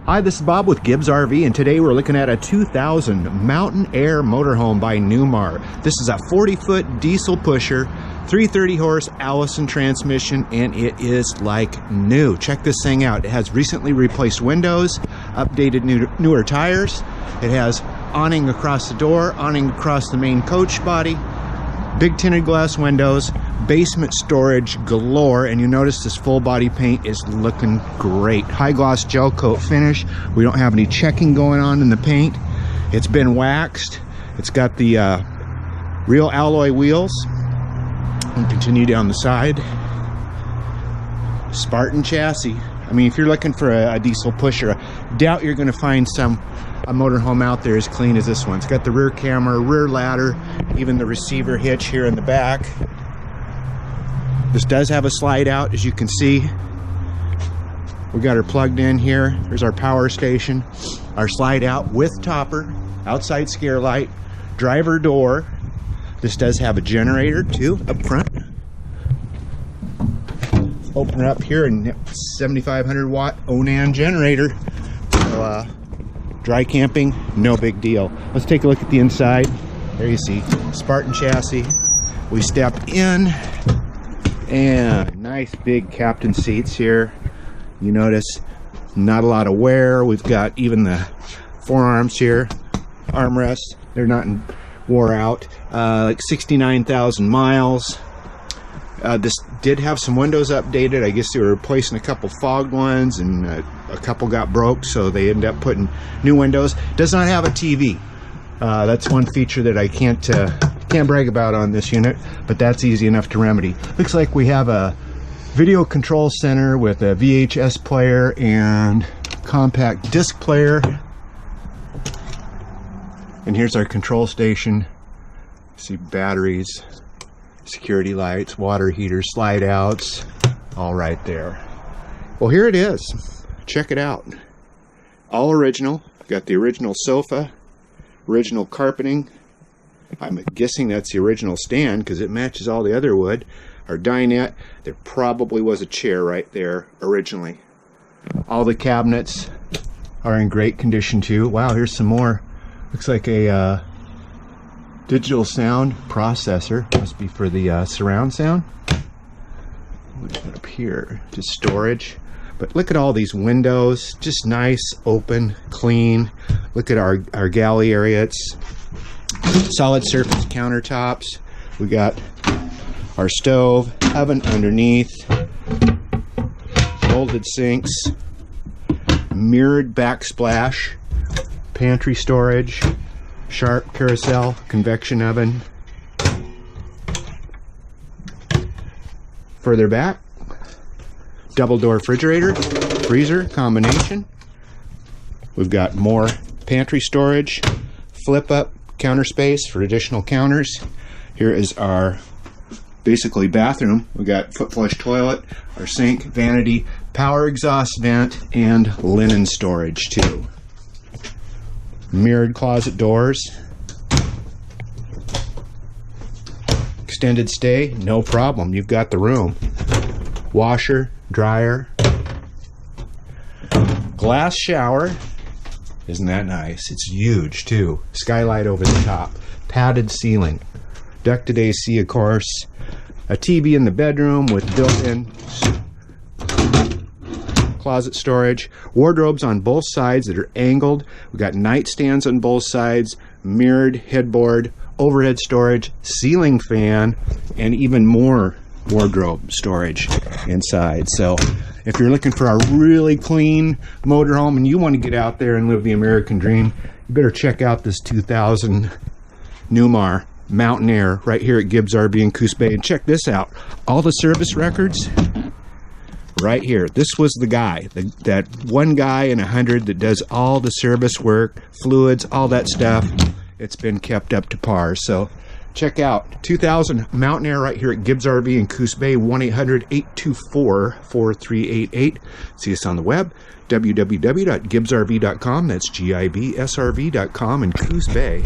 Hi, this is Bob with Gibbs RV, and today we're looking at a 2000 Mountain Aire motorhome by Newmar. This is a 40-foot diesel pusher, 330 horse Allison transmission, and it is like new. Check this thing out. It has recently replaced windows, updated newer tires. It has awning across the door, awning across the main coach body, big tinted glass windows, basement storage galore, and you notice this full body paint is looking great. High gloss gel coat finish. We don't have any checking going on in the paint. It's been waxed. It's got the real alloy wheels. And continue down the side. Spartan chassis. I mean, if you're looking for a diesel pusher, I doubt you're going to find a motorhome out there as clean as this one. It's got the rear camera, rear ladder, even the receiver hitch here in the back. This does have a slide out, as you can see. We got her plugged in here. Here's our power station, our slide out with topper, outside scare light, driver door. This does have a generator too up front. Open it up here, and 7,500 watt Onan generator. So dry camping, no big deal. Let's take a look at the inside. There you see Spartan chassis. We step in, and nice big captain seats here. You notice not a lot of wear. We've got even the forearms here, armrests. They're not wore out. Like 69,000 miles. This did have some windows updated. I guess they were replacing a couple fogged ones, and a couple got broke, so they ended up putting new windows. Does not have a TV. That's one feature that I can't brag about on this unit, but that's easy enough to remedy. Looks like we have a video control center with a VHS player and compact disc player. And here's our control station. See batteries, security lights, water heaters, slide outs, all right there. Well, here it is. Check it out. All original. Got the original sofa, original carpeting. I'm guessing that's the original stand because it matches all the other wood. Our dinette. There probably was a chair right there originally. All the cabinets are in great condition too. Wow, here's some more. Looks like a digital sound processor. Must be for the surround sound. What's up here? Just storage. But look at all these windows. Just nice, open, clean. Look at our galley area. It's solid surface countertops. We got our stove, oven underneath, molded sinks, mirrored backsplash, pantry storage, sharp carousel convection oven. Further back, double door refrigerator, freezer combination. We've got more pantry storage, flip up counter space for additional counters. Here is our basically bathroom. We got foot flush toilet, our sink, vanity, power exhaust vent, and linen storage too. Mirrored closet doors. Extended stay, no problem. You've got the room. Washer, dryer. Glass shower. Isn't that nice? It's huge too. Skylight over the top. Padded ceiling. Ducted AC, of course. A TV in the bedroom with built-in closet storage. Wardrobes on both sides that are angled. We've got nightstands on both sides. Mirrored headboard. Overhead storage. Ceiling fan. And even more wardrobe storage inside. So if you're looking for a really clean motorhome and you want to get out there and live the American dream, you better check out this 2000 Newmar Mountain Aire right here at Gibbs RV in Coos Bay. And check this out. All the service records right here. This was the guy, that one guy in 100 that does all the service work, fluids, all that stuff. It's been kept up to par. So check out 2000 Mountain Aire right here at Gibbs RV in Coos Bay. 1-800-824-4388. See us on the web, www.gibbsrv.com. That's GIBSRV.com in Coos Bay.